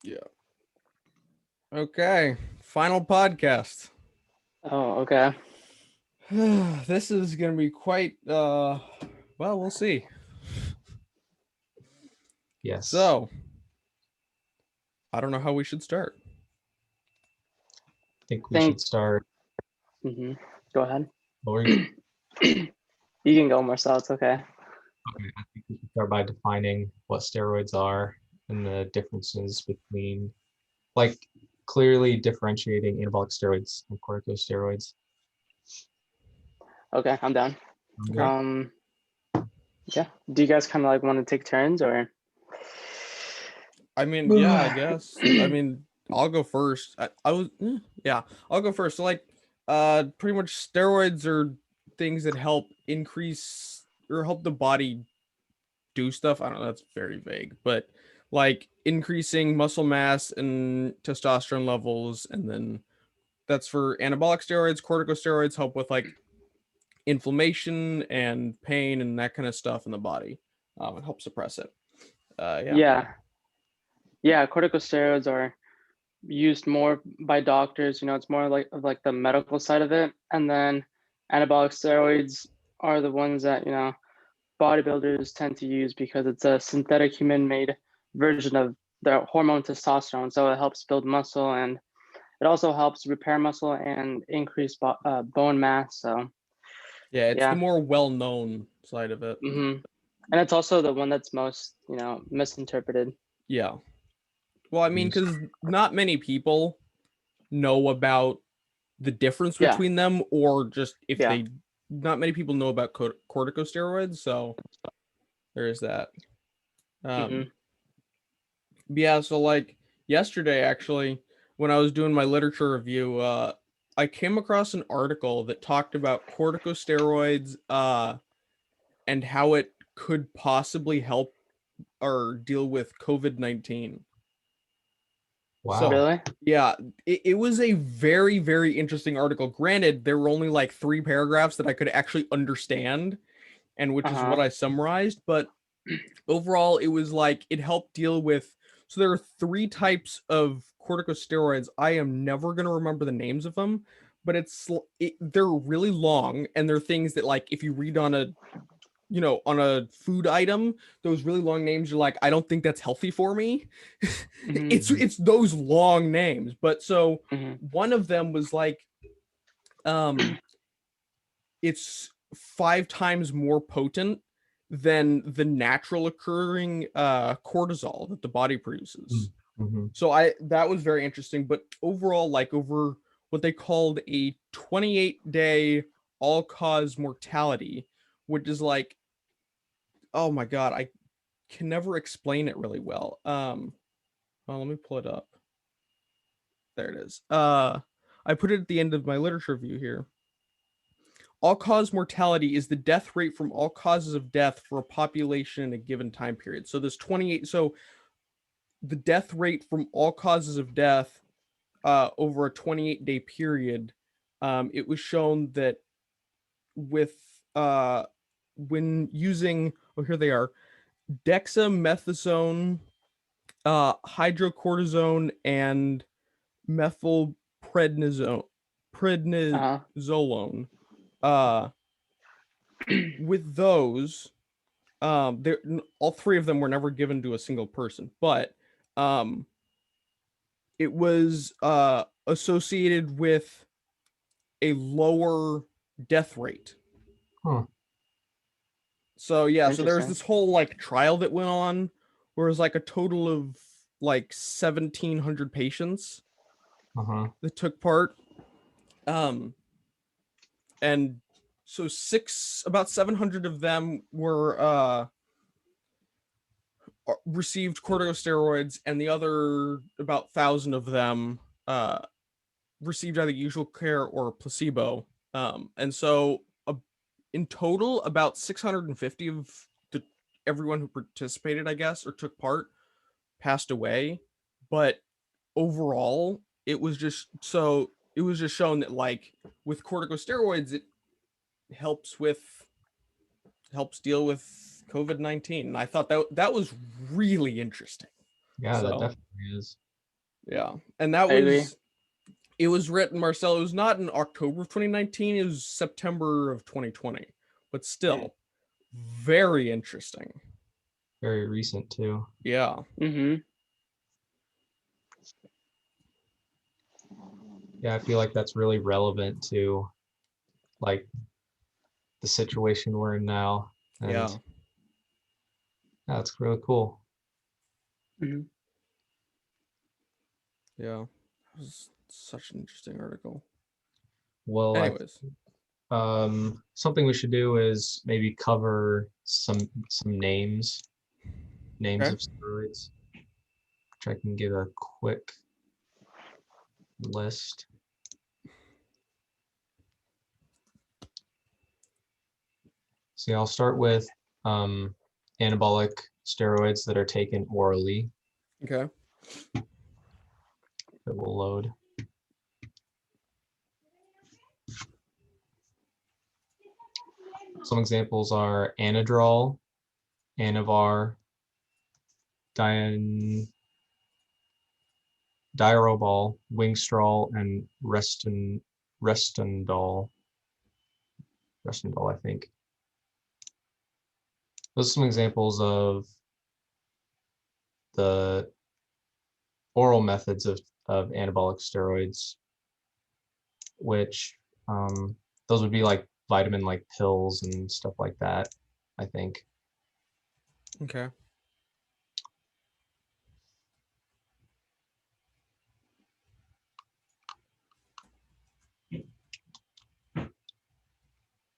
Yeah. Okay. Final podcast. Oh, okay. This is gonna be quite well, we'll see. Yes. So I don't know how we should start. I think we Think. should start. Go ahead. Lori. You can go, Marcel. It's okay. Okay, I think we should start by defining what steroids are and the differences between, like, clearly differentiating anabolic steroids and corticosteroids. Okay, I'm down. Okay. Yeah. Do you guys kind of like want to take turns or? I mean, yeah, I guess. I mean, I'll go first. I'll go first. So like pretty much steroids are things that help increase or help the body do stuff. I don't know, that's very vague, but like increasing muscle mass and testosterone levels, and then that's for anabolic steroids. Corticosteroids help with like inflammation and pain and that kind of stuff in the body. It helps suppress it. Yeah. Yeah. Corticosteroids are used more by doctors. It's more like of like the medical side of it, and then anabolic steroids are the ones that bodybuilders tend to use because it's a synthetic human-made version of the hormone testosterone. So it helps build muscle, and it also helps repair muscle and increase bone mass. So Yeah, it's the yeah. more well-known side of it. And it's also the one that's most misinterpreted. Yeah. Well, I mean, because not many people know about the difference Yeah. between them, or just if Yeah. they, not many people know about corticosteroids, so there is that. Yeah, so like yesterday, actually, when I was doing my literature review, I came across an article that talked about corticosteroids, and how it could possibly help or deal with COVID-19. Wow. So Really? yeah, it was a very, very interesting article. Granted, there were only like 3 paragraphs that I could actually understand, and which is what I summarized, but overall it was like it helped deal with, so there are 3 types of corticosteroids. I am never going to remember the names of them, but they're really long, and they're things that, like, if you read on a food item, those really long names, you're like, I don't think that's healthy for me. It's those long names. But so one of them was like, it's 5 times more potent than the natural occurring cortisol that the body produces. So that was very interesting. But overall, like, over what they called a 28-day all-cause mortality, which is like, oh my god, I can never explain it really well. Well, let me pull it up. There it is. I put it at the end of my literature review here. All-cause mortality is the death rate from all causes of death for a population in a given time period. So this 28, so the death rate from all causes of death over a 28-day period, it was shown that with when using, oh, here they are, dexamethasone, hydrocortisone, and methylprednisolone, prednisolone. With those, all 3 of them were never given to a single person, but it was associated with a lower death rate. So yeah, so there was this whole like trial that went on where it was like a total of like 1,700 patients that took part. And so about 700 of them were received corticosteroids, and the other about 1,000 of them received either usual care or placebo. And so in total, about 650 of everyone who participated, I guess, or took part, passed away. But overall, it was just shown that, like, with corticosteroids, it helps deal with COVID-19. And I thought that was really interesting. Yeah, that definitely is. Yeah. And that I agree. it was written, Marcel, it was not in October of 2019, it was September of 2020. But still, very interesting. Very recent too. Yeah. Mm-hmm. Yeah, I feel like that's really relevant to like the situation we're in now. And Yeah. that's really cool. Mm-hmm. Yeah. It was such an interesting article. Well, Anyways. something we should do is maybe cover some names Okay. of steroids, which I can give a quick list. See, I'll start with anabolic steroids that are taken orally. Okay. It will load. Some examples are Anadrol, Anavar, Diarobol, Wingstrol, and Restandol. Restandol, I think. Those are some examples of the oral methods of anabolic steroids, which those would be like vitamin like pills and stuff like that, I think. Okay.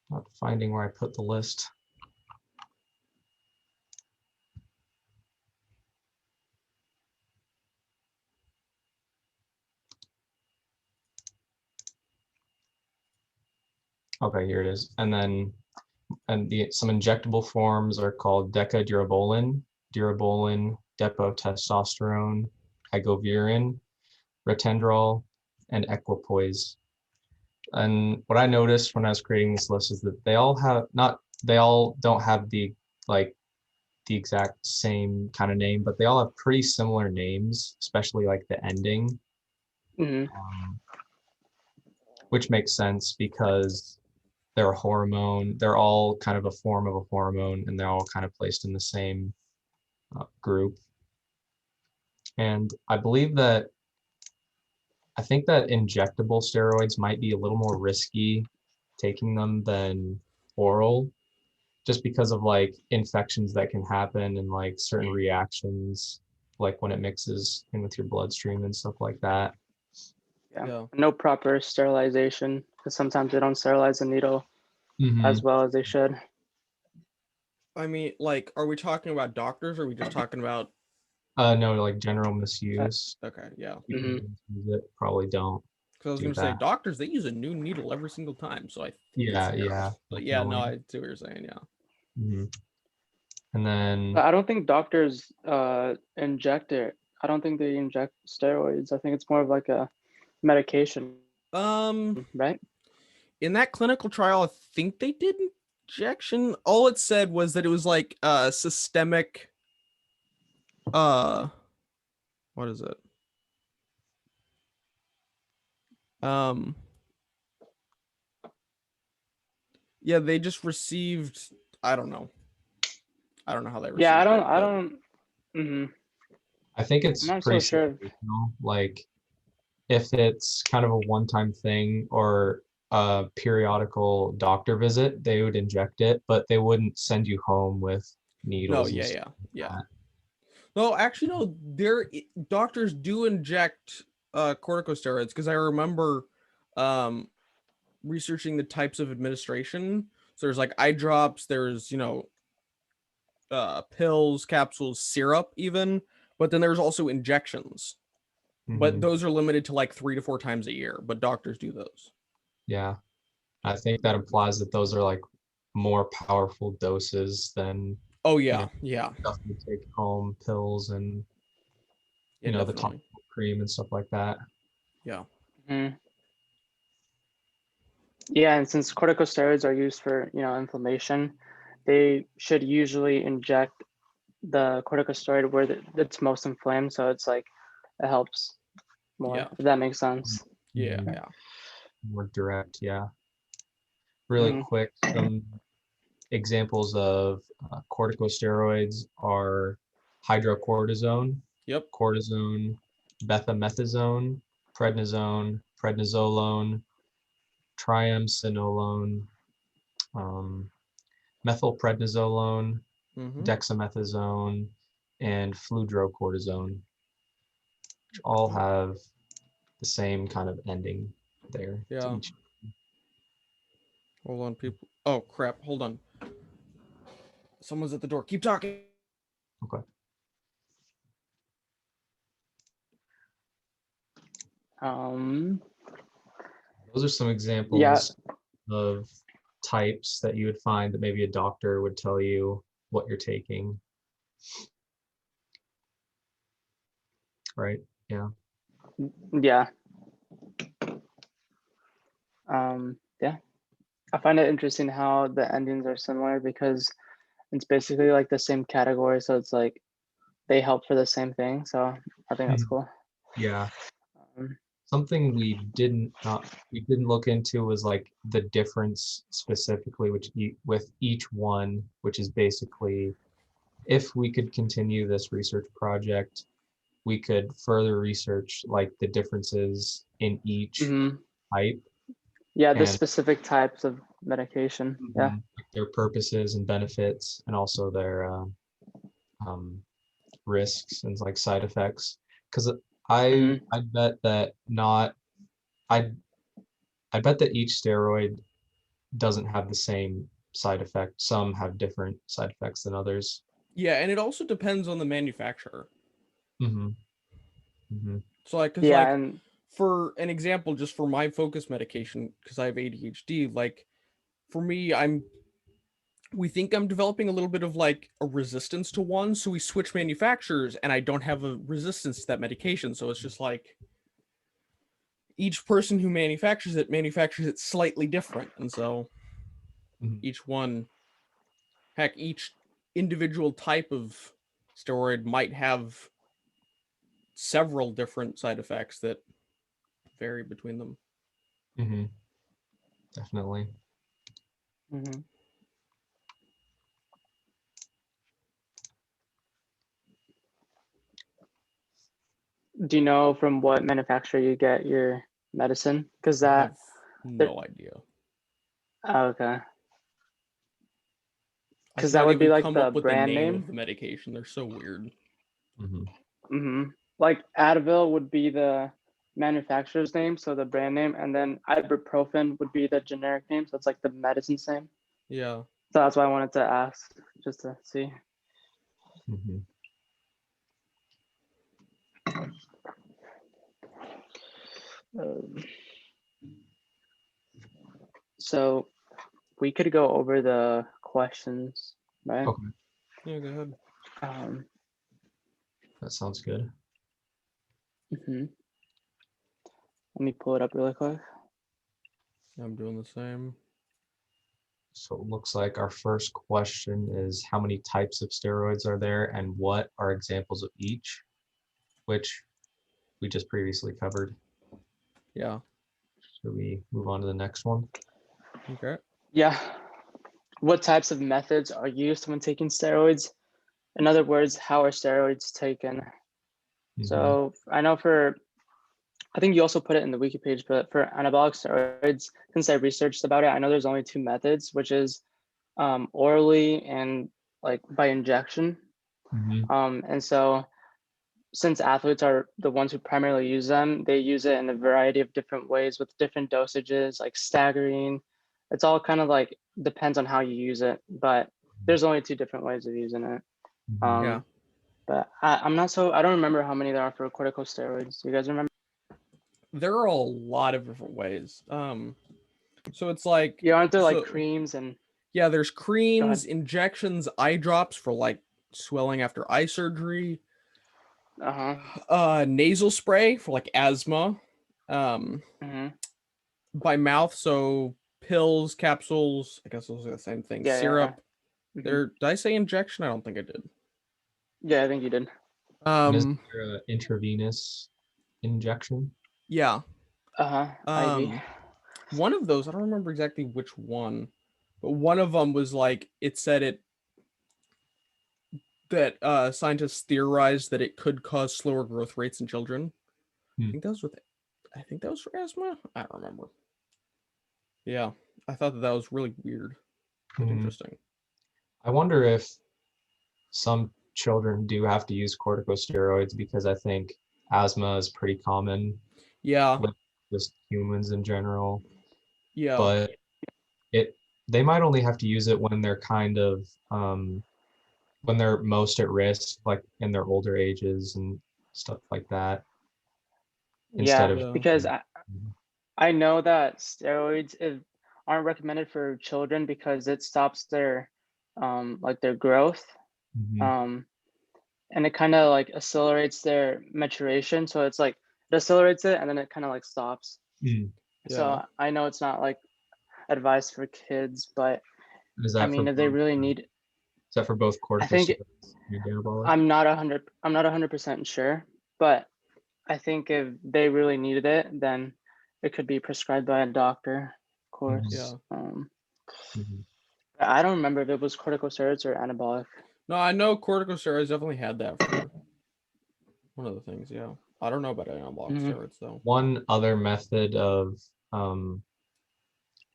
Not finding where I put the list. Okay, here it is. And then some injectable forms are called decadurabolin, durabolin, depo-testosterone, agovirin, retendrol, and equipoise. And what I noticed when I was creating this list is that they all don't have the exact same kind of name, but they all have pretty similar names, especially like the ending, Mm-hmm. which makes sense because they're a hormone. They're all kind of a form of a hormone, and they're all kind of placed in the same group. And I think that injectable steroids might be a little more risky taking them than oral, just because of like infections that can happen and like certain reactions, like when it mixes in with your bloodstream and stuff like that. Yeah. Yeah. No proper sterilization, because sometimes they don't sterilize the needle as well as they should. I mean, like, are we talking about doctors or are we just talking about No, like general misuse. okay, yeah. People Mhm. who misuse it probably don't Because I was do gonna say that. doctors, they use a new needle every single time. So I think it's Yeah, theirs. But yeah, no, definitely. I see what you're saying, yeah. Mhm. And then But I don't think doctors inject it. I don't think they inject steroids. I think it's more of like a medication, right? In that clinical trial, I think they did injection. All it said was that it was like systemic uh what is it? Um yeah, they just received I don't know. I don't know how they Yeah, received it, I but don't. Mm-hmm. I think I'm it's not pretty so sure. situational. Like if it's kind of a one-time thing or a periodical doctor visit, they would inject it, but they wouldn't send you home with no, needles and yeah, stuff yeah, like yeah. that. No, actually, no. Doctors do inject corticosteroids because I remember um, researching the types of administration. So there's like eye drops. There's pills, capsules, syrup, even. But then there's also injections. But Mhm. those are limited to like 3 to 4 times a year. But doctors do those. Yeah, I think that implies that those are like more powerful doses than, Oh you know, yeah, yeah, stuff you take home, pills and, yeah, the definitely. topical cream and stuff like that. Yeah, Mhm. Yeah, and since corticosteroids are used for, inflammation, they should usually inject the corticosteroid where it's most inflamed. So it's like it helps more, Yeah. if that makes sense. Yeah, Mhm. yeah. More direct, yeah. Really Mhm. quick, some examples of corticosteroids are hydrocortisone, Yep. cortisone, bechamethasone, prednisone, prednisolone, triamcinolone, methylprednisolone, Mm-hmm. dexamethasone, and fludrocortisone, which all have the same kind of ending there to Yeah. each. Hold on, people. Oh crap! Hold on. Someone's at the door. Keep talking. Okay. Um, Those are some yeah, examples of types that you would find that maybe a doctor would tell you what you're taking. Right? Yeah. yeah. Yeah. I find it interesting how the endings are similar because it's basically like the same category. So it's like they help for the same thing. So I think that's cool. Yeah. Um, Something we didn't look into was like the difference specifically with each one, which is basically if we could continue this research project, we could further research like the differences in each mhm. type Yeah, the and specific types of medication. Yeah. like their purposes and benefits and also their um, risks and like side effects. Because Mhm. I bet that not I I bet that each steroid doesn't have the same side effect. Some have different side effects than others. Yeah, and it also depends on the manufacturer. Mm-hmm. Mm-hmm. So like, cause Yeah, like, and for an example, just for my focus medication, because I have ADHD, like for me, we think I'm developing a little bit of like a resistance to one, so we switch manufacturers, and I don't have a resistance to that medication. So it's just like each person who manufactures it slightly different, and so Mm-hmm. each one, heck, each individual type of steroid might have several different side effects that vary between them. Mm-hmm. Definitely. mhm. Do you know from what manufacturer you get your medicine? Because I that, have no idea. okay. I Because that cannot would be even like come the up with the brand name of name. the medication. They're so weird. Mm-hmm. Like Advil would be the manufacturer's name, so the brand name, and then ibuprofen would be the generic name, so it's like the medicine's name. Yeah. So that's why I wanted to ask, just to see. Mm-hmm. Um, so we could go over the questions, right? Okay, Yeah, go ahead. that sounds good. Mhm. Let me pull it up really quick. I'm doing the same. So it looks like our first question is how many types of steroids are there and what are examples of each, which we just previously covered. Yeah. Should we move on to the next one? Okay. Yeah. What types of methods are used when taking steroids? In other words, how are steroids taken? Mm-hmm. So I know I think you also put it in the wiki page, but for anabolic steroids, since I researched about it, I know there's only two methods, which is orally and like by injection. Mm-hmm. And so since athletes are the ones who primarily use them, they use it in a variety of different ways with different dosages, like staggering. It's all kind of like depends on how you use it, but there's only two different ways of using it. Mm-hmm. Yeah. But I'm not I don't remember how many there are for corticosteroids. Do you guys remember? There are a lot of different ways. So it's like, Yeah, aren't there like so creams and yeah, there's go creams, ahead. injections, eye drops for like swelling after eye surgery, Uh-huh. nasal spray for like asthma, um, Mm-hmm. by mouth, so pills, capsules, I guess those are the same thing. Yeah, yeah. Syrup. Mm-hmm. There, did I say injection? I don't think I did. Yeah, I think you did. And is Um, there an intravenous injection. Yeah. IV. One of those, I don't remember exactly which one, but one of them was like, it said that scientists theorized that it could cause slower growth rates in children. Hmm. I think that was for asthma. I don't remember. Yeah, I thought that was really weird, but interesting. I wonder if some children do have to use corticosteroids, because I think asthma is pretty common Yeah, with just humans in general. yeah, But they might only have to use it when they're kind of when they're most at risk, like in their older ages and stuff like that, instead Yeah, of yeah, because I know that steroids aren't recommended for children because it stops their like their growth. Mhm. And it kind of like accelerates their maturation. So it's like it accelerates it and then it kind of like stops. Mm. yeah. So I know it's not like advice for kids, but Is I that for mean, if they both, really need, is that for both I think corticosteroids and anabolic? I'm not 100% sure, but I think if they really needed it, then it could be prescribed by a doctor, of Yeah. course. Mhm. I don't remember if it was corticosteroids or anabolic. No, I know corticosteroids definitely had that for one of the things. Yeah, I don't know about anabolic Mhm. steroids though. One other method of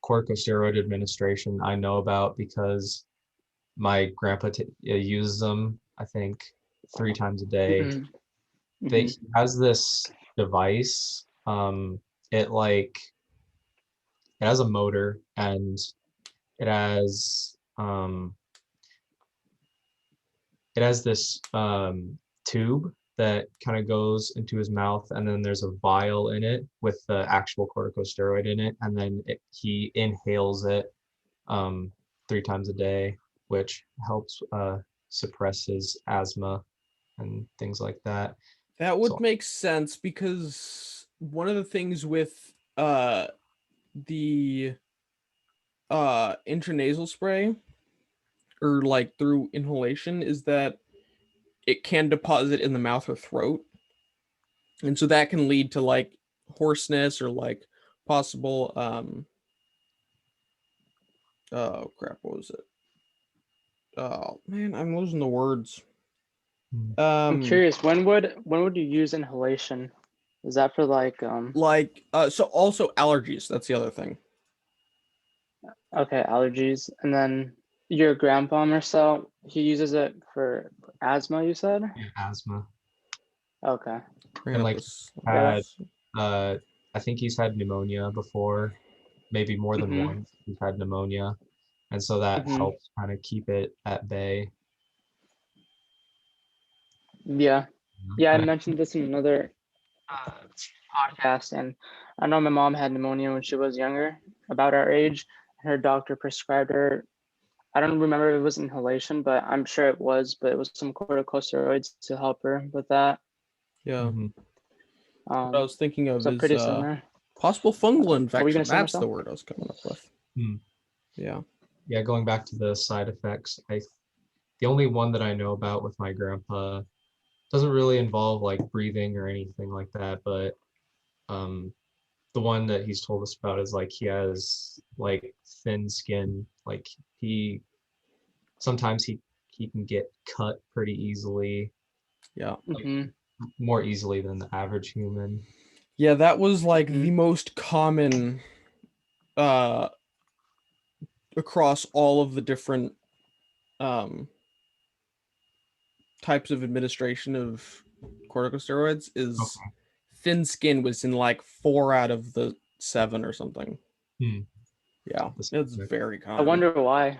corticosteroid administration I know about, because my grandpa uses them, I think 3 times a day. Mhm. He Mhm. has this device. It like it has a motor, and it has um, it has this tube that kind of goes into his mouth, and then there's a vial in it with the actual corticosteroid in it, and then he inhales it 3 times a day, which helps suppress his asthma and things like that. That would So, make sense because one of the things with the intranasal spray or like through inhalation is that it can deposit in the mouth or throat. And so that can lead to like hoarseness or like possible oh crap, what was it? Oh man, I'm losing the words. mm, I'm Um curious, when would you use inhalation? Is that for like so also allergies, that's the other thing. okay, allergies? And then your grandpa Marcel, he uses it for asthma, you said? yeah, asthma. Okay. Bringing And up like this Yeah, had that's I think he's had pneumonia before, maybe more than mm-hmm. once he's had pneumonia, and so that Mm-hmm. helps kind of keep it at bay. Yeah. Yeah, I I, mentioned this in another uh, podcast, and I know my mom had pneumonia when she was younger, about our age. Her doctor prescribed her, I don't remember if it was inhalation, but I'm sure it was, but it was some corticosteroids to help her with that. Yeah. mhm. What I was thinking of So is pretty similar. possible fungal What were you infection. gonna say, That's the Marcel? word I was coming up with. Hmm. Yeah. Yeah, going back to the side effects, the only one that I know about with my grandpa doesn't really involve like breathing or anything like that, but um, the one that he's told us about is like he has like thin skin, like he sometimes he can get cut pretty easily, Yeah. like Mm-hmm. more easily than the average human. Yeah, that was like Mm-hmm. the most common uh across all of the different um types of administration of corticosteroids is Okay. thin skin was in like 4 out of the 7 or something. Hmm. Yeah, This- it's very I common. wonder why.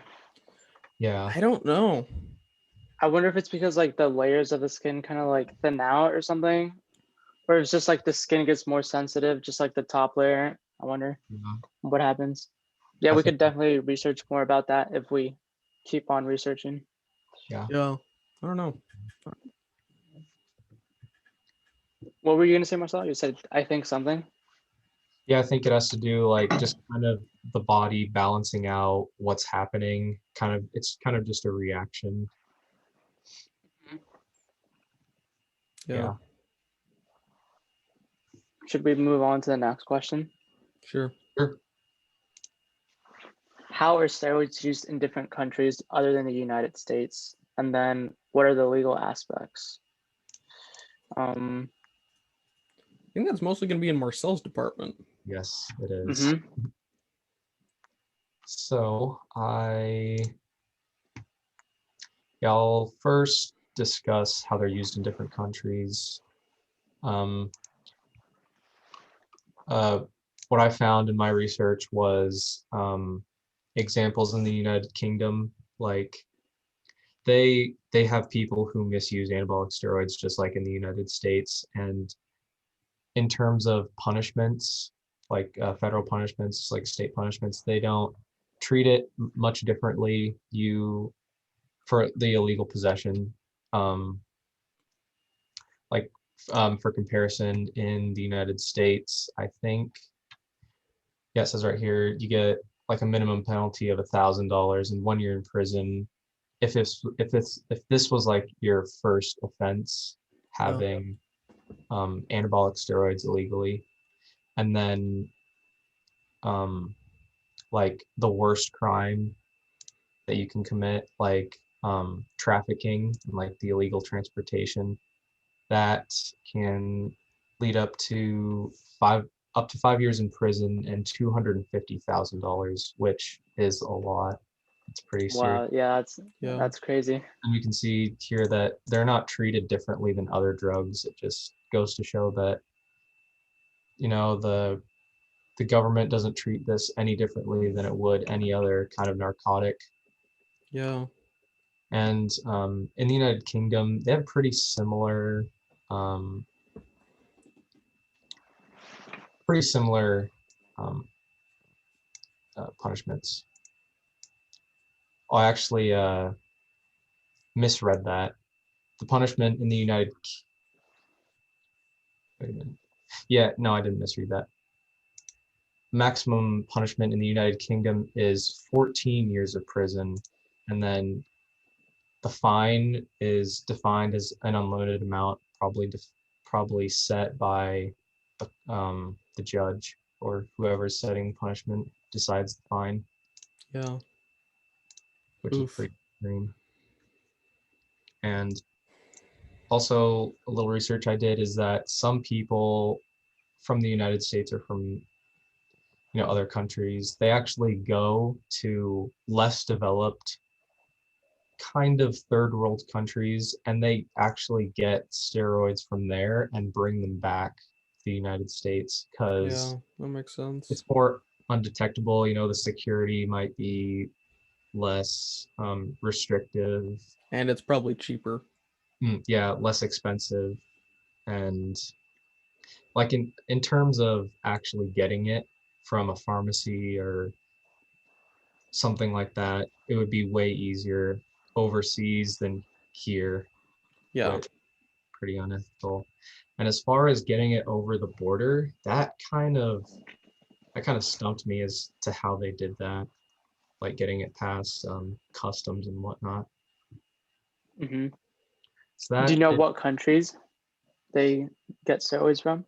Yeah. I don't know. I wonder if it's because like the layers of the skin kind of like thin out or something, or it's just like the skin gets more sensitive, just like the top layer. I wonder Yeah. what happens. Yeah, I we think could definitely research more about that if we keep on researching. yeah. Yeah. I don't know. What were you gonna say, Marcel? You said I think something. Yeah, I think it has to do like just kind of the body balancing out what's happening. Kind of, it's kind of just a reaction. Yeah. Yeah. should we move on to the next question? Sure. Sure. How are steroids used in different countries other than the United States? And then what are the legal aspects? I think that's mostly going to be in Marcel's department. Yes, it is. Mm-hmm. So I'll first discuss how they're used in different countries. What I found in my research was examples in the United Kingdom, like they have people who misuse anabolic steroids just like in the United States, and in terms of punishments, like federal punishments, like state punishments, they don't treat it much differently. For the illegal possession, for comparison, in the United States, I think, yeah, it says right here, you get like a minimum penalty of $1,000 and 1 year in prison if this was like your first offense having anabolic steroids illegally, and then like the worst crime that you can commit, like trafficking and like the illegal transportation, that can lead up to 5 years in prison and $250,000, which is a lot. It's pretty serious. Wow, yeah, that's crazy. And you can see here that they're not treated differently than other drugs. It just goes to show that, you know, the government doesn't treat this any differently than it would any other kind of narcotic. Yeah. And in the United Kingdom, they have pretty similar punishments. Oh, I actually misread that. The punishment in the wait a minute. Yeah, no, I didn't misread that. Maximum punishment in the United Kingdom is 14 years of prison, and then the fine is defined as an unlimited amount, probably set by the judge, or whoever's setting punishment decides the fine. Yeah. Which is pretty extreme. And also, a little research I did is that some people from the United States or from other countries, they actually go to less developed kind of third world countries, and they actually get steroids from there and bring them back to the United States because that makes sense. It's more undetectable. The security might be less restrictive, and it's probably cheaper. Yeah, less expensive, and like in terms of actually getting it from a pharmacy or something like that, it would be way easier overseas than here. Yeah. Pretty unethical. And as far as getting it over the border, that kind of stumped me as to how they did that, like getting it past customs and whatnot. Mm-hmm. So do you know what countries they get steroids from?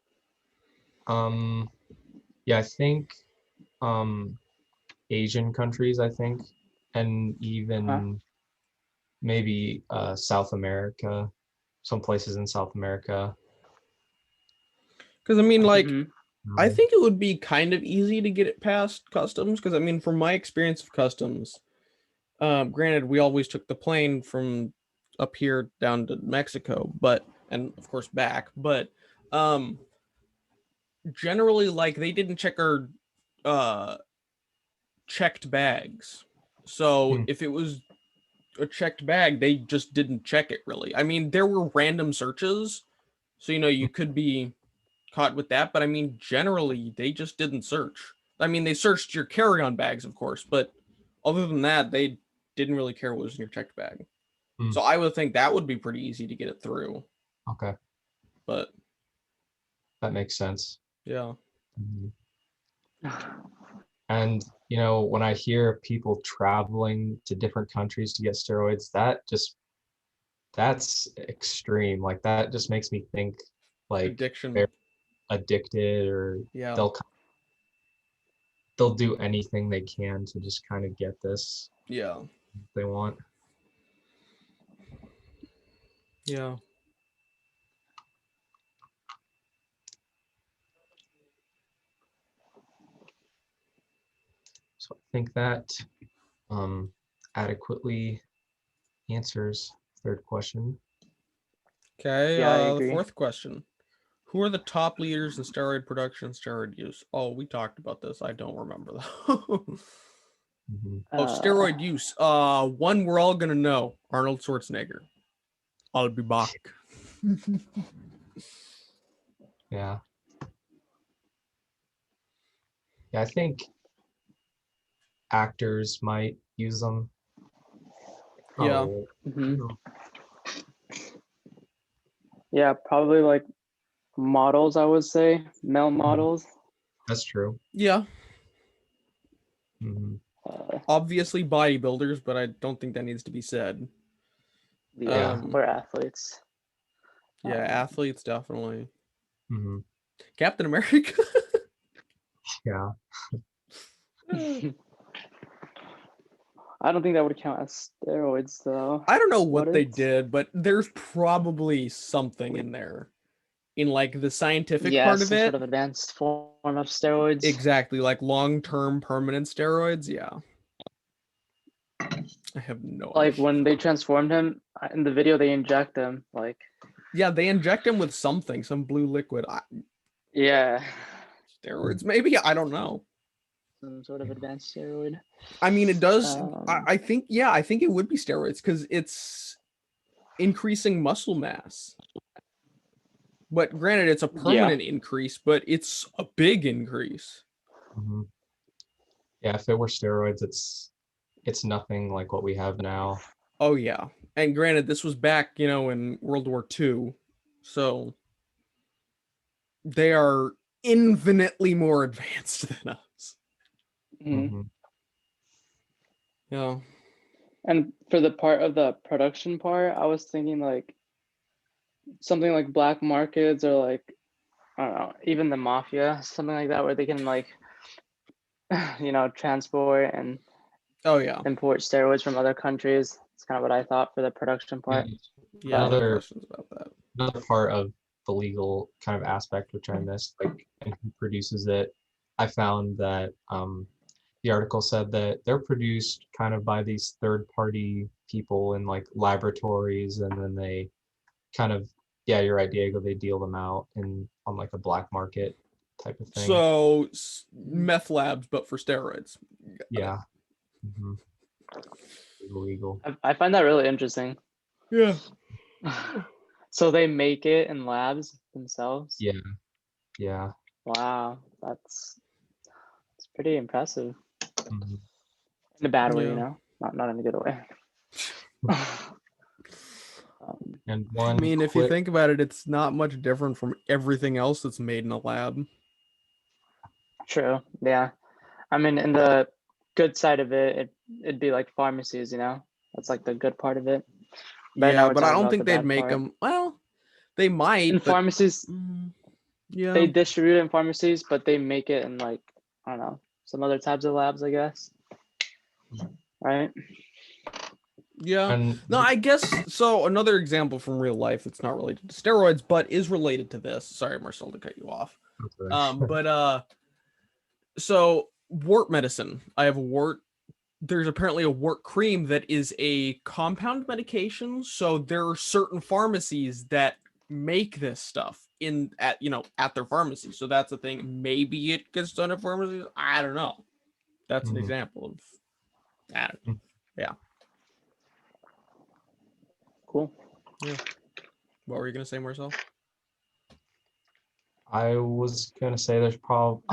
Yeah, I think Asian countries, I think, and even maybe South America, some places in South America. Because I mean, like, I think it would be kind of easy to get it past customs. Because I mean, from my experience of customs, granted, we always took the plane from up here down to Mexico, and of course back, but generally, like, they didn't check our checked bags. So if it was a checked bag, they just didn't check it really. I mean, there were random searches, so you could be caught with that, but I mean, generally they just didn't search. I mean, they searched your carry-on bags, of course, but other than that, they didn't really care what was in your checked bag. So I would think that would be pretty easy to get it through. Okay. But that makes sense. Yeah. And when I hear people traveling to different countries to get steroids, that's extreme. Like, that just makes me think like addiction. addicted, or Yeah. they'll do anything they can to just kind of get this Yeah. if they want. Yeah. So I think that adequately answers third question. Okay. Yeah, I The agree. fourth question. Who are the top leaders in steroid production and steroid use? Oh, we talked about this. I don't remember though. Mhm. Oh, steroid use. One we're all gonna know. Arnold Schwarzenegger. I'll be back. Yeah. Yeah, I think actors might use them. Yeah. Oh, Yeah, probably like models, I would say, male models. that's true. Yeah. Mhm. Obviously bodybuilders, but I don't think that needs to be said. Yeah, or athletes. Yeah, athletes definitely. Mhm. Captain America. Yeah. I don't think that would count as steroids, though. I don't know what Would they it? did, but there's probably something in there. In like the scientific Yeah, part of some sort it. of advanced form of steroids. Exactly, like long-term permanent steroids. Yeah. I have no Like idea. when they transformed him in the video, they inject him. Like, Yeah, they inject him with something, some blue liquid. yeah, Steroids, maybe? I don't know. some sort of advanced steroid. I mean, it does. Um, I think, yeah, I think it would be steroids because it's increasing muscle mass. But granted, it's a yeah. permanent increase, but it's a big increase. Mhm. Yeah, if it were steroids, it's nothing like what we have now. Oh, yeah. And granted, this was back, in World War II. So they are infinitely more advanced than us. Mhm. Mhm. Yeah. And for the part of the production part, I was thinking like something like black markets or like, I don't know, even the mafia, something like that, where they can like, transport and Oh, yeah. import steroids from other countries. It's kind of what I thought for the production part. Yeah, no Another questions about that. another part of the legal kind of aspect which I missed, like, and who produces it. I found that the article said that they're produced kind of by these third-party people in like laboratories, and then they kind of, yeah, you're right, Diego, they deal them out in on like a black market type of thing. So meth labs, but for steroids. Yeah. Mhm. Illegal. I find that really interesting. Yeah. So they make it in labs themselves. Yeah. Yeah. Wow, that's pretty impressive Mhm. in a bad way, Yeah. not in a good way. And I one mean, if you quick, think about it, it's not much different from everything else that's made in a lab. True. Yeah. I mean, in the good side of it'd be like pharmacies, That's like the good part of it. But now Yeah, we're but I talking don't about the think they'd bad make part. them. Well, they In might, but pharmacies, yeah. they distribute it in pharmacies, but they make it in like, I don't know, some other types of labs, I guess. Right? Yeah. and No, I guess so. Another example from real life that's not related to steroids, but is related to this. Sorry, Marcel, to cut you off. But so wart medicine. I have a wart. There's apparently a wart cream that is a compound medication. So there are certain pharmacies that make this stuff at their pharmacy. So that's the thing. Maybe it gets done at pharmacies. I don't know. That's an Mhm. example of that. Mm. Yeah. Cool. Yeah. What were you gonna say, Marcel? I was gonna say there's probably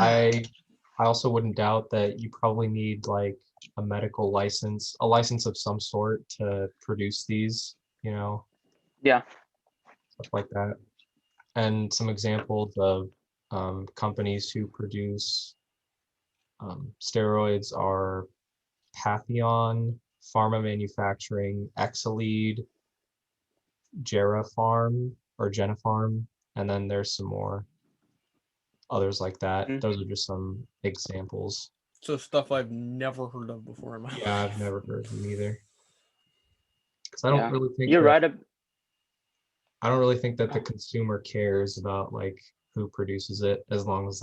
I also wouldn't doubt that you probably need like a medical license, a license of some sort to produce these, Yeah. stuff like that. And some examples of companies who produce steroids are Patheon, Pharma Manufacturing, Exalead, Gera Farm or Jennifarm, and then there's some more. others like that. Mhm. Those are just some examples. So stuff I've never heard of before in my Yeah, life. I've never heard of them either. Because I Yeah. don't really think You're that right. I don't really think that the consumer cares about like who produces it, as long as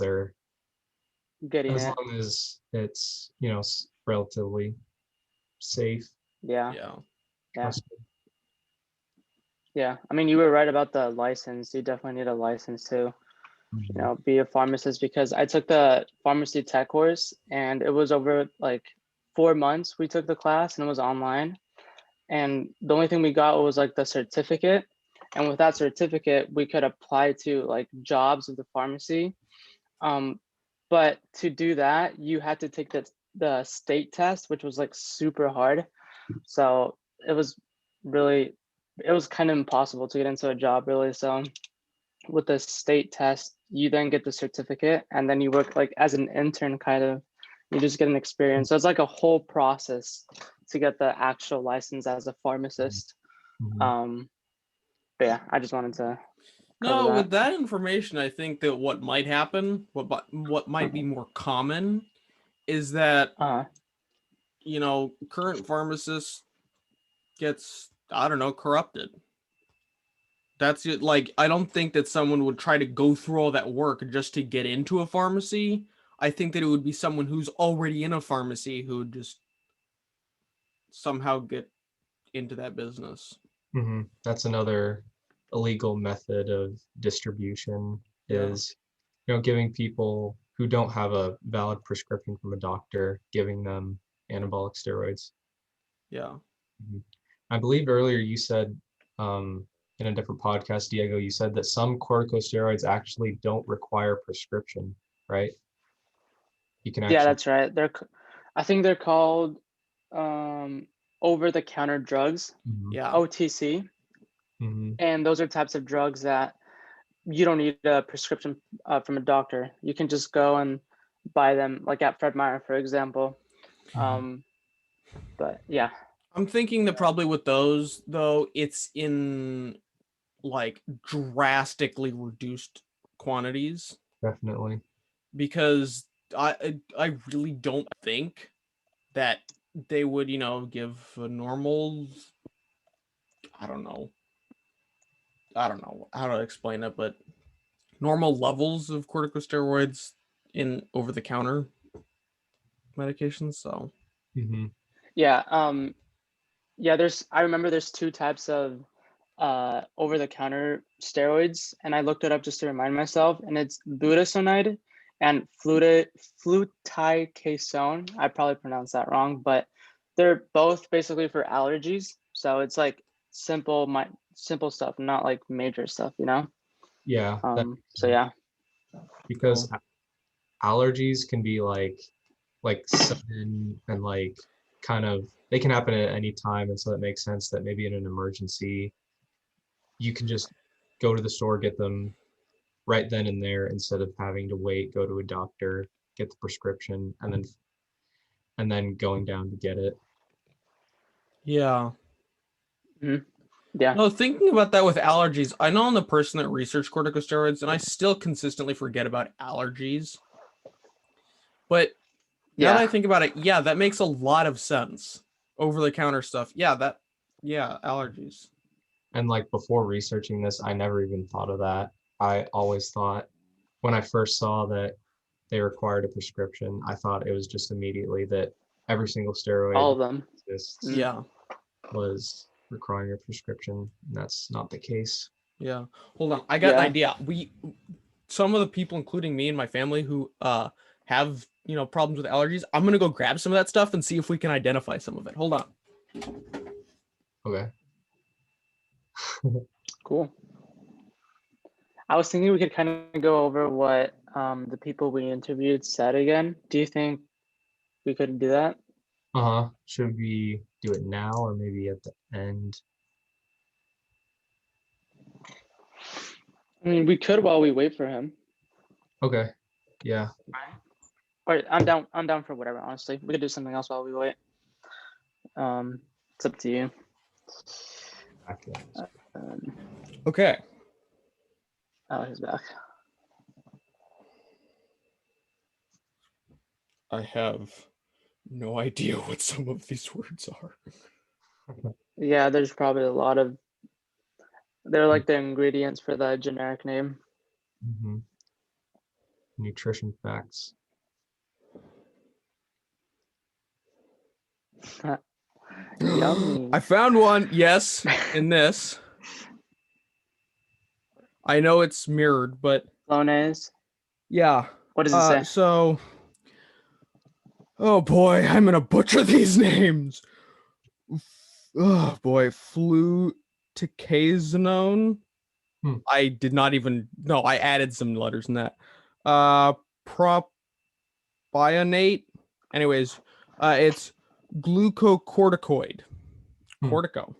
Getting as it. long as it's, you know, relatively safe, Yeah. Yeah. Yeah. trusted. Yeah. I mean, you were right about the license. You definitely need a license to, you know, be a pharmacist, because I took the pharmacy tech course and it was over like 4 months. We took the class and it was online. And the only thing we got was like the certificate. And with that certificate, we could apply to like jobs of the pharmacy. But to do that, you had to take the state test, which was like super hard. So it was really, it was kind of impossible to get into a job really. So with the state test, you then get the certificate and then you work like as an intern kind of, you just get an experience. So it's like a whole process to get the actual license as a pharmacist. Mhm. But yeah, I just wanted to cover No, with that. that information, I think that what might happen, what might be more common, is that Uh, current pharmacist gets, I don't know, corrupted. That's it. Like, I don't think that someone would try to go through all that work just to get into a pharmacy. I think that it would be someone who's already in a pharmacy who would just somehow get into that business. That's another illegal method of distribution, Yeah. is, you know, giving people who don't have a valid prescription from a doctor, giving them anabolic steroids. Yeah. Mhm. I believe earlier you said, in a different podcast, Diego, you said that some corticosteroids actually don't require prescription, right? You can yeah, actually. that's right. I think they're called over-the-counter drugs, Mhm. Yeah. OTC. Mhm. And those are types of drugs that you don't need a prescription from a doctor. You can just go and buy them, like at Fred Meyer, for example. Mhm. But yeah, I'm thinking that probably with those, though, it's in like drastically reduced quantities, Definitely. because I really don't think that they would, give a normal, I don't know. I don't know how to explain it, but normal levels of corticosteroids in over the counter medications. So, Mhm. yeah, yeah. I remember there's two types of over-the-counter steroids, and I looked it up just to remind myself, and it's budesonide and fluticasone. I probably pronounced that wrong, but they're both basically for allergies. So it's like simple stuff, not like major stuff, you know. Yeah, that makes So sense. yeah, Because cool. allergies can be like sudden and like kind of, they can happen at any time, and so it makes sense that maybe in an emergency you can just go to the store, get them right then and there, instead of having to wait, go to a doctor, get the prescription, and then going down to get it. Yeah. Mhm. Yeah, No, thinking about that with allergies, I know I'm the person that researched corticosteroids, and I still consistently forget about allergies. But now that I yeah, think about it, yeah, that makes a lot of sense. Over the counter stuff. Yeah, allergies. And like before researching this, I never even thought of that. I always thought, when I first saw that they required a prescription, I thought it was just immediately that every single all steroid of them. exists Mm. Yeah. was requiring a prescription. And that's not the case. Yeah. Hold on. I got an Yeah, idea. Some of the people, including me and my family, who have, problems with allergies, I'm gonna go grab some of that stuff and see if we can identify some of it. Hold on. Okay. cool. I was thinking we could kind of go over what the people we interviewed said again. Do you think we could do that? Uh-huh. Should we do it now or maybe at the end? I mean, we could while we wait for him. Okay. Yeah. Or I'm down. I'm down for whatever. Honestly, we could do something else while we wait. It's up to you. Okay. Um, Okay. oh, he's back. I have no idea what some of these words are. Yeah, there's probably a lot of, they're like the ingredients for the generic name. Mhm. Nutrition facts. Yummy. I found one. Yes, in this. I know it's mirrored, but Flonase. yeah. What does it say? So, oh boy, I'm gonna butcher these names. Oh boy, fluticasone. I did not even. No, I added some letters in that. Propionate. Anyways, it's glucocorticoid. Cortico.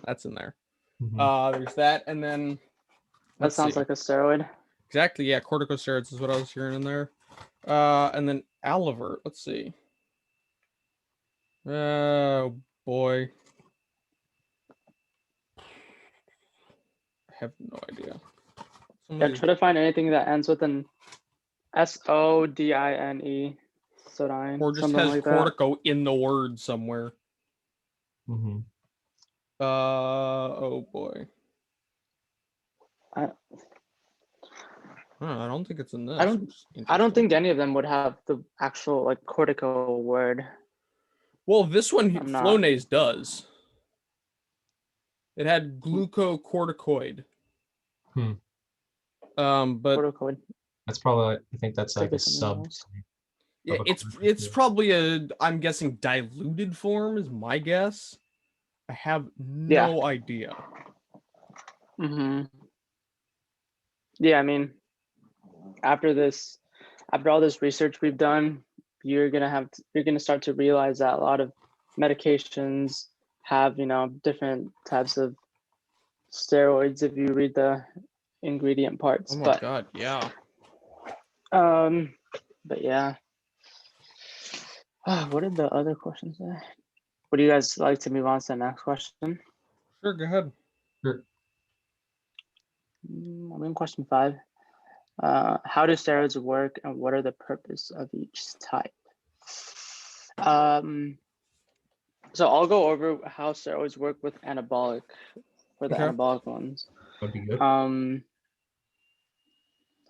That's in there. There's that, and then That sounds like a steroid. exactly, yeah, corticosteroids is what I was hearing in there. And then Alivert. Let's see. Oh boy, I have no idea. Yeah, try to find anything that ends with an SODINE. Sodine. Or just Something has like that. cortico in the word somewhere. Oh boy. I don't think it's in this. I don't think any of them would have the actual like cortico word. Well, this one, I'm not. Flonase does. It had glucocorticoid. But Corticoid. That's probably, I think that's Could like be a something sub. else. yeah, it's probably a, I'm guessing, diluted form is my guess. I have no idea. Yeah, I mean, after all this research we've done, you're gonna start to realize that a lot of medications have, you know, different types of steroids if you read the ingredient parts. Oh my god, yeah. But yeah. What did the other questions say? Would you guys like to move on to the next question? Sure, go ahead. Sure. I'm in question 5. How do steroids work and what are the purpose of each type? So I'll go over how steroids work with anabolic, for the anabolic ones. That'd be good.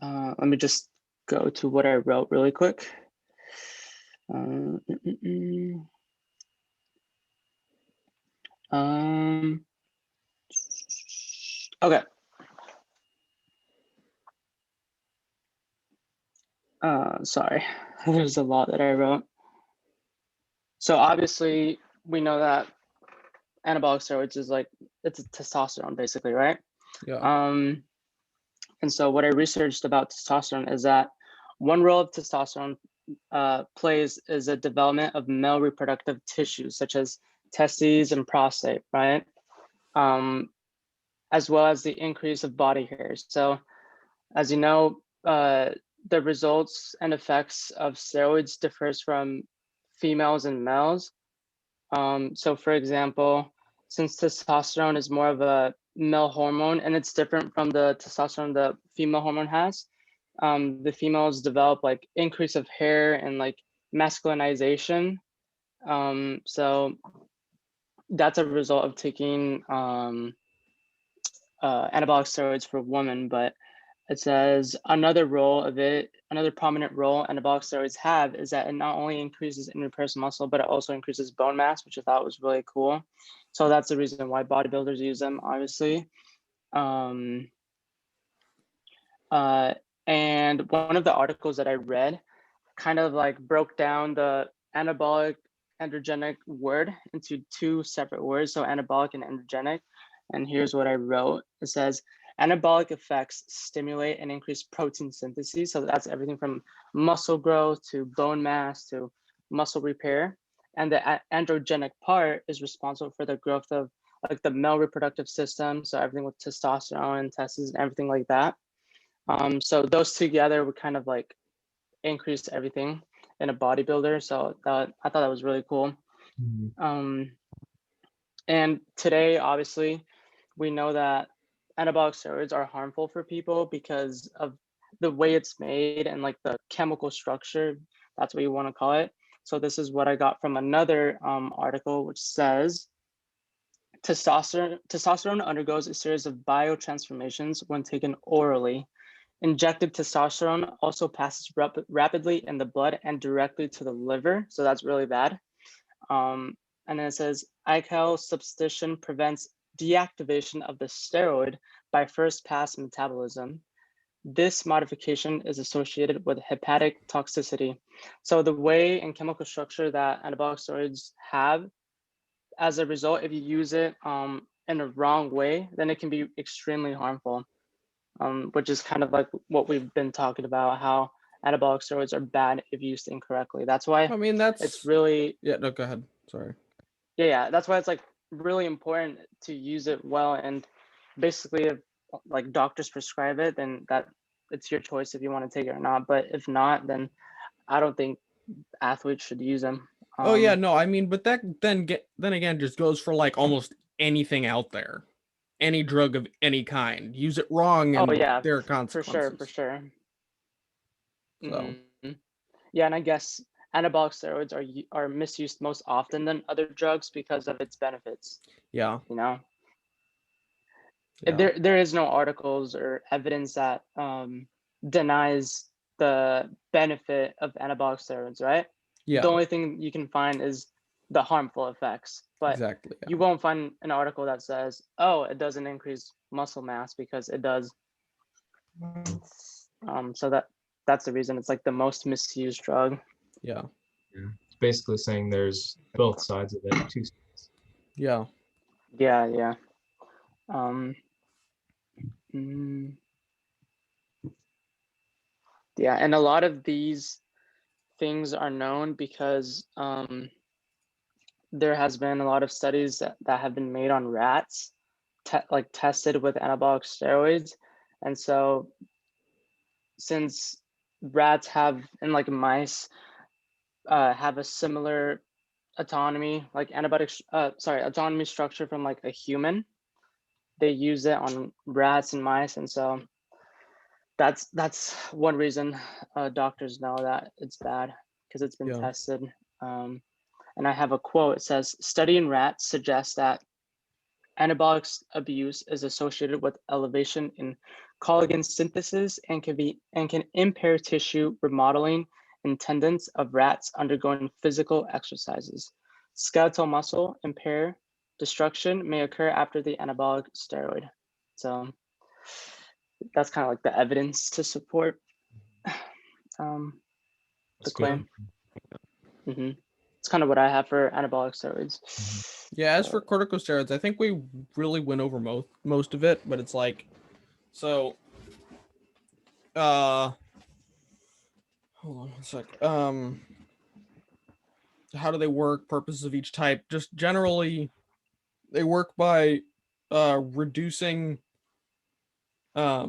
Let me just go to what I wrote really quick. Okay. Sorry, there's a lot that I wrote. So obviously we know that anabolic steroids is like, it's a testosterone basically, right? Yeah. And so what I researched about testosterone is that one role of testosterone plays is a development of male reproductive tissues such as testes and prostate, right? As well as the increase of body hairs. So as you know, the results and effects of steroids differs from females and males. So for example, since testosterone is more of a male hormone and it's different from the testosterone the female hormone has, the females develop like increase of hair and like masculinization. So that's a result of taking anabolic steroids for women. But it says another prominent role anabolic steroids have is that it not only increases interpersonal muscle, but it also increases bone mass, which I thought was really cool. So that's the reason why bodybuilders use them, obviously. And one of the articles that I read kind of like broke down the anabolic androgenic word into 2 separate words, so anabolic and androgenic. And here's what I wrote. It says, anabolic effects stimulate and increase protein synthesis. So that's everything from muscle growth to bone mass to muscle repair. And the androgenic part is responsible for the growth of like the male reproductive system. So everything with testosterone and testes and everything like that. So those together would kind of like increase everything in a bodybuilder. So I thought that was really cool. And today, obviously, we know that anabolic steroids are harmful for people because of the way it's made and like the chemical structure That's what you want to call it. So this is what I got from another article, which says testosterone undergoes a series of biotransformations when taken orally. Injected testosterone also passes rapidly in the blood and directly to the liver, so that's really bad. And then it says ICAL substitution prevents deactivation of the steroid by first pass metabolism. This modification is associated with hepatic toxicity. So the way and chemical structure that anabolic steroids have, as a result, if you use it in a wrong way, then it can be extremely harmful, which is kind of like what we've been talking about, how anabolic steroids are bad if used incorrectly. That's why I mean, it's really, yeah, no, go ahead. Sorry. yeah, that's why it's like really important to use it well. And basically, if like doctors prescribe it, then that it's your choice if you want to take it or not. But if not, then I don't think athletes should use them. Oh yeah, no, I mean, but that then again just goes for like almost anything out there, any drug of any kind. Use it wrong, and Oh yeah, there are for sure, consequences. for sure. So yeah, and I guess anabolic steroids are misused most often than other drugs because of its benefits. yeah, You know, yeah. there is no articles or evidence that denies the benefit of anabolic steroids, right? Yeah, The only thing you can find is the harmful effects, but exactly. Yeah. you won't find an article that says, oh, it doesn't increase muscle mass, because it does. So that's the reason it's like the most misused drug. Yeah. Yeah. It's basically saying there's both sides of it, two sides. Yeah. Yeah. Yeah, and a lot of these things are known because there has been a lot of studies that have been made on rats, like tested with anabolic steroids. And so since rats have, and like mice have a similar autonomy, like autonomy structure from like a human, they use it on rats and mice. And so that's one reason doctors know that it's bad, because it's been tested. And I have a quote. It says, study in rats suggests that anabolic abuse is associated with elevation in collagen synthesis and can impair tissue remodeling in tendons of rats undergoing physical exercises. Skeletal muscle impair destruction may occur after the anabolic steroid. So that's kind of like the evidence to support the claim. It's kind of what I have for anabolic steroids. Yeah, as for corticosteroids, I think we really went over most of it, but it's like, so hold on one sec. How do they work? Purposes of each type. Just generally, they work by reducing. I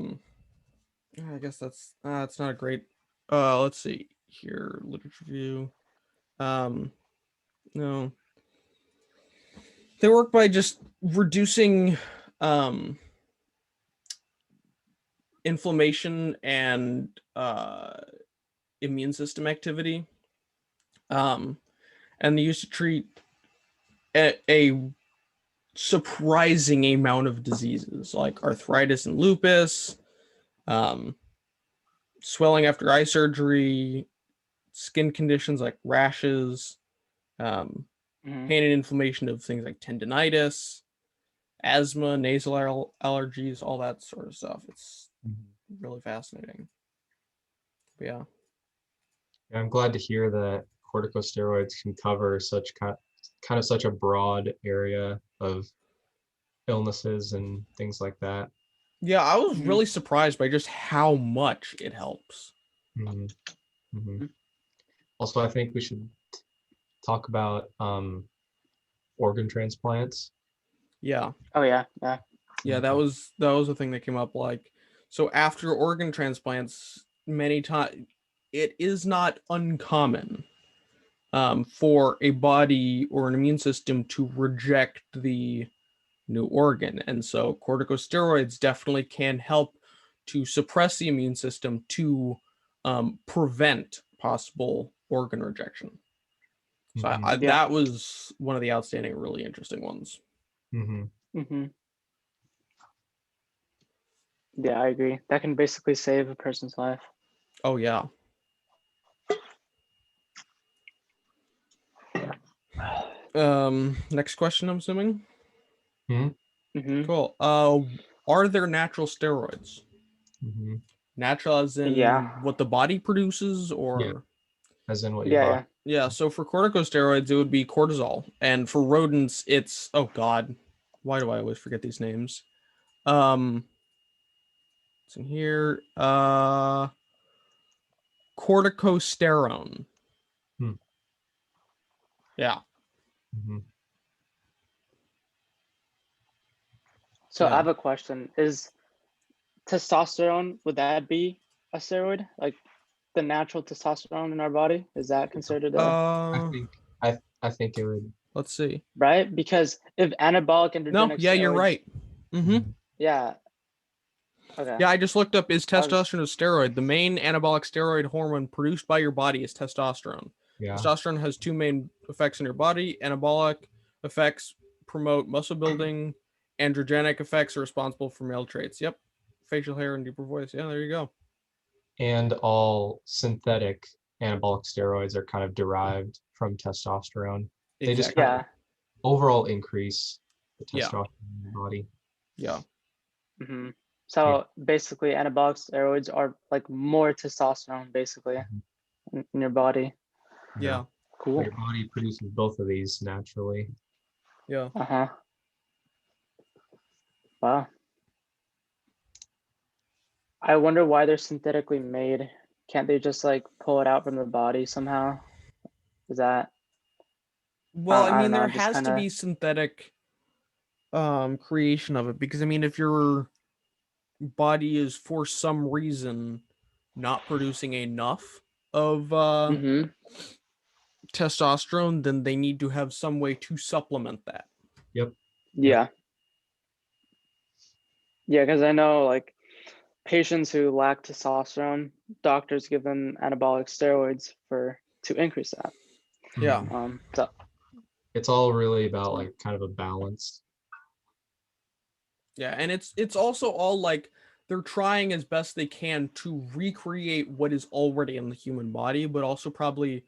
guess that's not a great. Let's see here. Literature review. No. They work by just reducing inflammation and immune system activity. And they used to treat a surprising amount of diseases like arthritis and lupus, swelling after eye surgery, skin conditions like rashes, pain and inflammation of things like tendinitis, asthma, nasal allergies, all that sort of stuff. It's really fascinating. But yeah. I'm glad to hear that corticosteroids can cover such kind of such a broad area of illnesses and things like that. Yeah, I was really surprised by just how much it helps. Also, I think we should talk about organ transplants. Yeah. Oh yeah. Yeah, that was a thing that came up. Like, so after organ transplants, many times it is not uncommon for a body or an immune system to reject the new organ. And so corticosteroids definitely can help to suppress the immune system to prevent possible organ rejection. So Mhm. Yeah. that was one of the outstanding, really interesting ones. Mhm. Mm-hmm. Yeah, I agree. That can basically save a person's life. Oh yeah. Next question, I'm assuming. Mhm. Mm-hmm. Cool. Are there natural steroids? Mhm. Natural as Yeah. in what the body produces, Yeah. or As in what your Yeah, body. yeah. yeah. So for corticosteroids, it would be cortisol, and for rodents, it's oh god, why do I always forget these names? It's in here. Corticosterone. Hmm. Yeah. Mhm. So I Yeah. have a question. Is testosterone, would that be a steroid? Like the natural testosterone in our body? Is that considered a I Uh, think I think it would. let's see. right? Because if anabolic No, androgenic yeah, you're steroids, right. Mm-hmm. Mhm. yeah, okay. Yeah, I just looked up, is I was testosterone a steroid? The main anabolic steroid hormone produced by your body is testosterone. Yeah. Testosterone has two main effects in your body. Anabolic effects promote muscle building. Androgenic effects are responsible for male traits. Yep. Facial hair and deeper voice. Yeah, there you go. And all synthetic anabolic steroids are kind of derived from testosterone. They just kind Exactly. of yeah. overall increase the Yeah. testosterone in the body. Yeah. Mm-hmm. Yeah. So basically anabolic steroids are like more testosterone basically Mhm. in your body. Yeah. Yeah. But Cool. your body produces both of these naturally. Yeah. Uh-huh. Wow. I wonder why they're synthetically made. Can't they just like pull it out from the body somehow? Is that Well, I I don't mean, know, there I'm just has kind to of be synthetic creation of it, because I mean, if your body is for some reason not producing enough of mm-hmm. testosterone, then they need to have some way to supplement that. Yep. Yep. Yeah. Yeah, because I know like patients who lack testosterone, doctors give them anabolic steroids for to increase that. Yeah. Mhm. So It's all really about like kind of a balance. Yeah, and it's also all like they're trying as best they can to recreate what is already in the human body, but also probably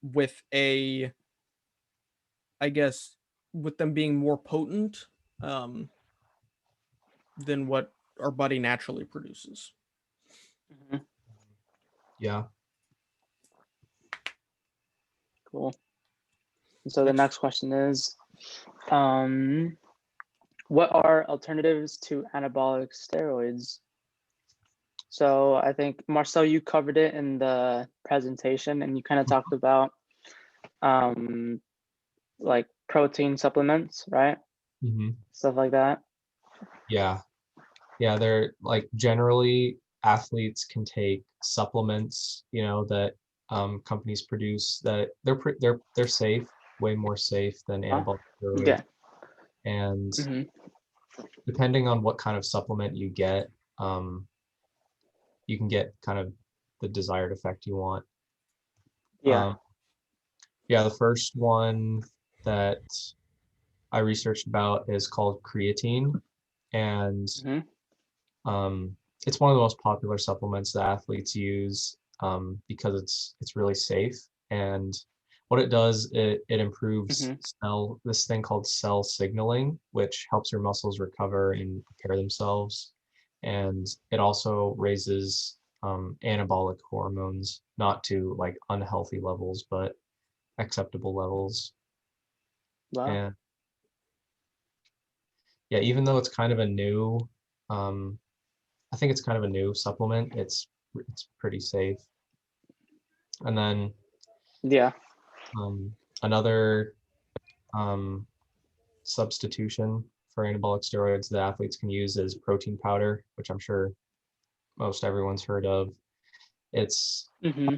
with a, I guess, with them being more potent um than what our body naturally produces. mhm, Yeah. cool. So the Next. next question is, um, what are alternatives to anabolic steroids? So I think Marcel, you covered it in the presentation, and you kind of talked about um, like protein supplements, right? Hmm. Stuff like that. Yeah. Yeah. They're like generally athletes can take supplements, that companies produce that they're safe, way more safe than Huh? anabolic steroids. Yeah. And Hmm. depending on what kind of supplement you get, um, you can get kind of the desired effect you want. Yeah. Um, yeah, the first one that I researched about is called creatine, and Hmm. it's one of the most popular supplements that athletes use because it's really safe. And what it does, it improves Hmm. this thing called cell signaling, which helps your muscles recover and repair themselves. And it also raises anabolic hormones, not to like unhealthy levels, but acceptable levels. Wow. And yeah, even though it's kind of a new, um, I think it's kind of a new supplement, it's pretty safe. And then Yeah. um, another um, substitution for anabolic steroids that athletes can use is protein powder, which I'm sure most everyone's heard of. It's Hmm.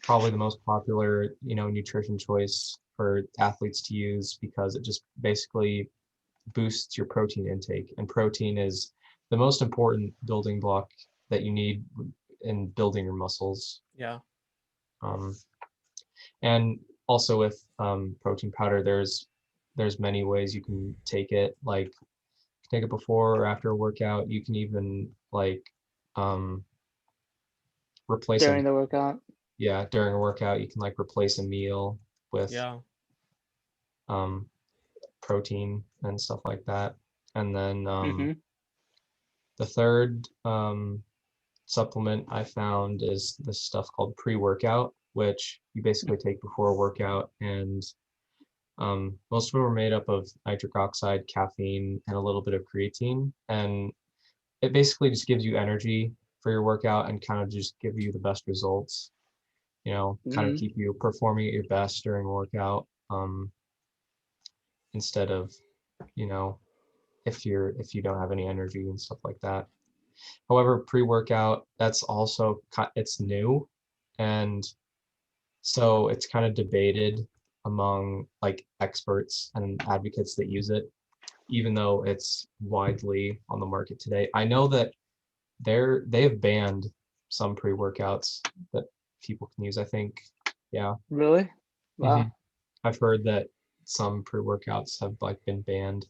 probably the most popular, nutrition choice for athletes to use because it just basically boosts your protein intake. And protein is the most important building block that you need in building your muscles. Yeah. Um, And also with protein powder, there's many ways you can take it. Like take it before or after a workout. You can even like replace During the workout. yeah, during a workout you can like replace a meal with Yeah. protein and stuff like that. And then Mm-hmm. the third supplement I found is this stuff called pre-workout, which you basically take before a workout, and most of them are made up of nitric oxide, caffeine, and a little bit of creatine, and it basically just gives you energy for your workout and kind of just give you the best results. You know, kind of Mm-hmm. keep you performing at your best during a workout, instead of, you know, if you don't have any energy and stuff like that. However, pre-workout, that's also it's new, and so it's kind of debated among like experts and advocates that use it, even though it's widely on the market today. I know that they have banned some pre-workouts that people can use, I think. Yeah. Really? hmm Wow. I've heard that some pre-workouts have like been banned.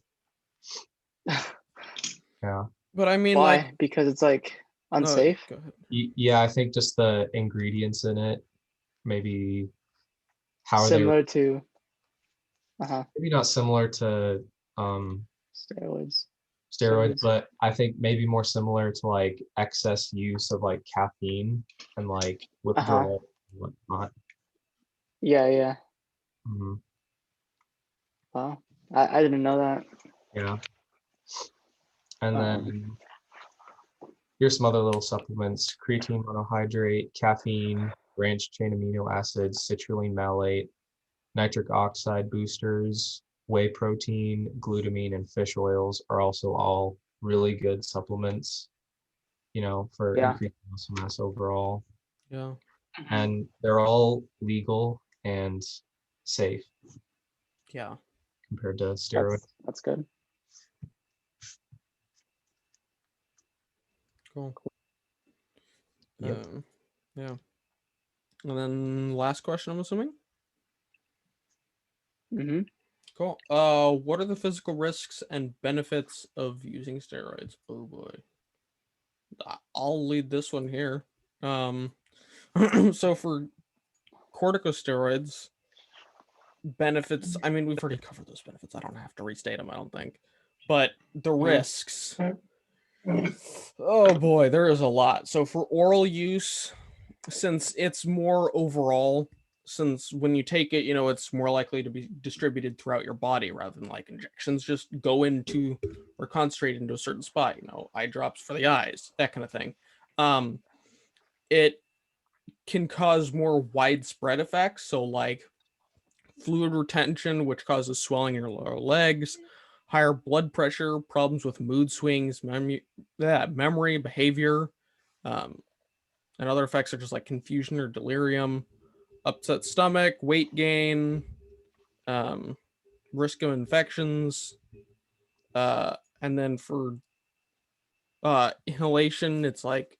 Yeah. But I mean, like, Why? Because it's like no, unsafe. go ahead. Yeah, I think just the ingredients in it, maybe how are they, Similar to maybe not similar to um steroids. steroids, Steroids. but I think maybe more similar to like excess use of like caffeine and like Uh-huh. withdrawal and whatnot. Yeah, yeah. Mhm. Wow. I didn't know that. Yeah. And Um, then here's some other little supplements: creatine monohydrate, caffeine, branched chain amino acids, citrulline malate, nitric oxide boosters, whey protein, glutamine, and fish oils are also all really good supplements, you know, for yeah. increasing muscle mass overall. Yeah. And they're all legal and safe Yeah. compared to steroids. That's good. Cool. Yep. Yeah. And then last question, I'm assuming. Mm-hmm. Cool. What are the physical risks and benefits of using steroids? Oh boy. I'll lead this one here. Um, so for corticosteroids, benefits, I mean, we've already covered those benefits. I don't have to restate them, I don't think. But the risks, oh boy, there is a lot. So for oral use, since it's more overall, since when you take it, it's more likely to be distributed throughout your body rather than like injections just go into or concentrate into a certain spot, eye drops for the eyes, that kind of thing. It can cause more widespread effects. So like fluid retention, which causes swelling in your lower legs, higher blood pressure, problems with mood swings, memory, behavior, and other effects such as like confusion or delirium, upset stomach, weight gain, um, risk of infections, and then for inhalation, it's like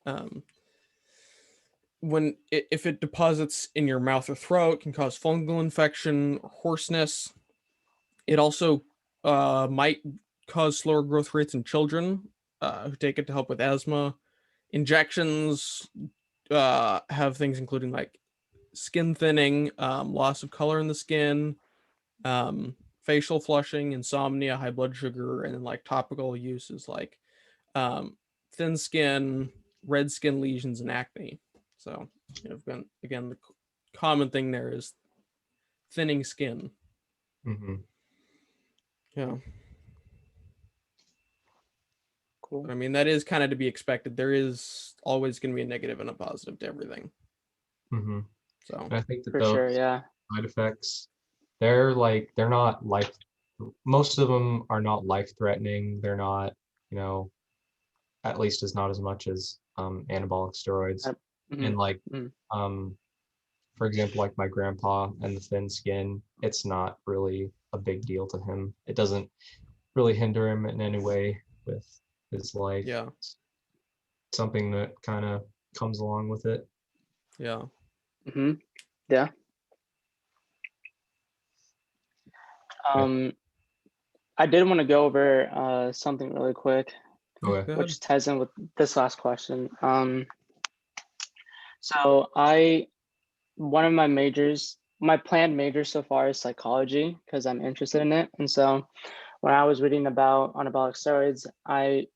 if it deposits in your mouth or throat, can cause fungal infection or hoarseness. It also might cause slower growth rates in children who take it to help with asthma. Injections have things including like skin thinning, loss of color in the skin, facial flushing, insomnia, high blood sugar, and then like topical uses like um, thin skin, red skin lesions, and acne. So, again, the common thing there is thinning skin. hmm Yeah. Cool. But I mean, that is kind of to be expected. There is always going to be a negative and a positive to everything. hmm So, And I think that For those sure, yeah. side effects, they're not life. Most of them are not life threatening. They're not, you know, at least as not as much as anabolic steroids. Mm-hmm. And like, Mm-hmm. um, for example, like my grandpa and the thin skin, it's not really a big deal to him. It doesn't really hinder him in any way with his life. yeah. It's something that kind of comes along with it. Yeah. Mm-hmm. Yeah. I did want to go over something really quick, Okay. which ties in with this last question. So one of my majors, my planned major so far is psychology because I'm interested in it. And so when I was reading about anabolic steroids, I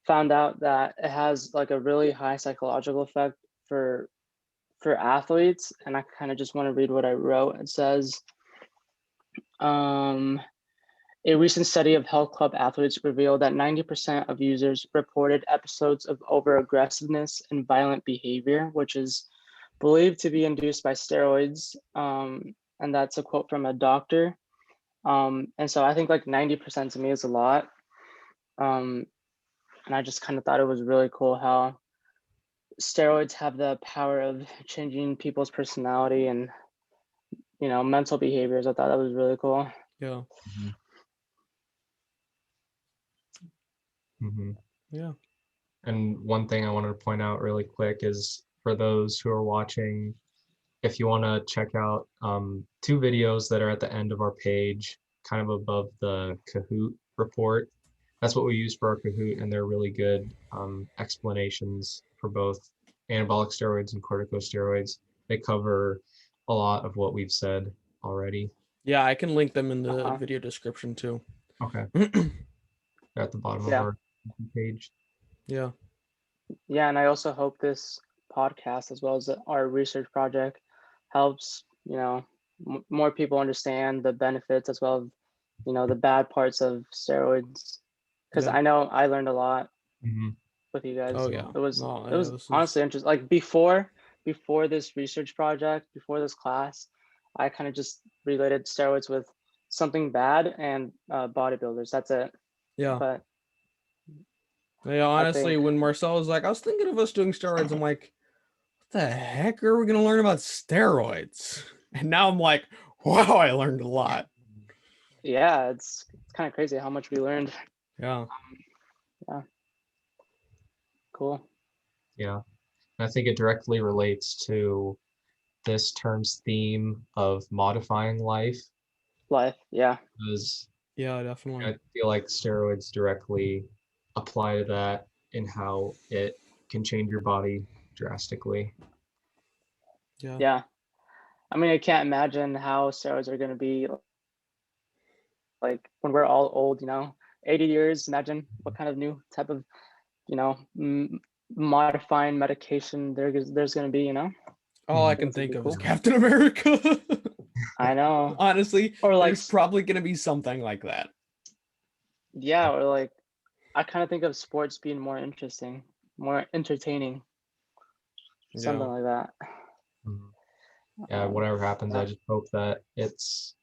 found out that it has like a really high psychological effect for athletes. And I kind of just want to read what I wrote. It says, a recent study of health club athletes revealed that 90% of users reported episodes of over-aggressiveness and violent behavior, which is believed to be induced by steroids. And that's a quote from a doctor. And so I think like 90% to me is a lot. And I just kind of thought it was really cool how steroids have the power of changing people's personality and, you know, mental behaviors. I thought that was really cool. Yeah. Yeah. And one thing I wanted to point out really quick is for those who are watching, if you want to check out 2 videos that are at the end of our page, kind of above the Kahoot report. That's what we use for our Kahoot, and they're really good explanations for both anabolic steroids and corticosteroids. They cover a lot of what we've said already. Yeah, I can link them in the video description too. Okay. They're at the bottom of our page. Yeah. Yeah, and I also hope this podcast, as well as our research project, helps, you know, more people understand the benefits as well as, you know, the bad parts of steroids. Because I know I learned a lot with you guys. Oh yeah. It was No, it was honestly interesting. Like before this research project, before this class, I kind of just related steroids with something bad and bodybuilders. That's it. Yeah. But yeah, honestly, when Marcel was like, I was thinking of us doing steroids, I'm like, what the heck are we gonna learn about steroids? And now I'm like, wow, I learned a lot. Yeah, it's kind of crazy how much we learned. Yeah. Yeah. Cool. Yeah. I think it directly relates to this term's theme of modifying life. Yeah. Because yeah, definitely. I feel like steroids directly apply to that in how it can change your body drastically. Yeah. I mean, I can't imagine how steroids are going to be like when we're all old, you know, 80 years. Imagine what kind of new type of, you know, modifying medication there's going to be, you know. All I can think of is Captain America. I know. Honestly, or like there's probably going to be something like that. Yeah, or like I kind of think of sports being more interesting, more entertaining. Something like that. Yeah, whatever happens, I just hope that it's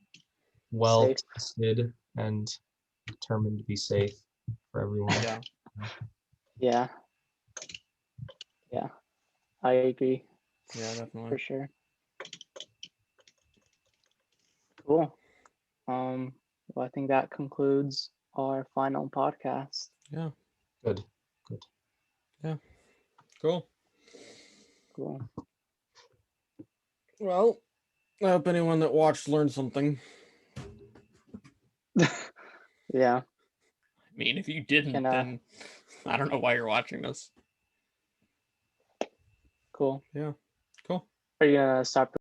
well tested and determined to be safe for everyone. Yeah. I agree. Yeah, definitely. For sure. Cool. Well, I think that concludes our final podcast. Yeah. Good. Yeah. Cool. Well, I hope anyone that watched learned something. Yeah. I mean, if you didn't, then I don't know why you're watching this. Cool. Yeah. Cool. Are you gonna stop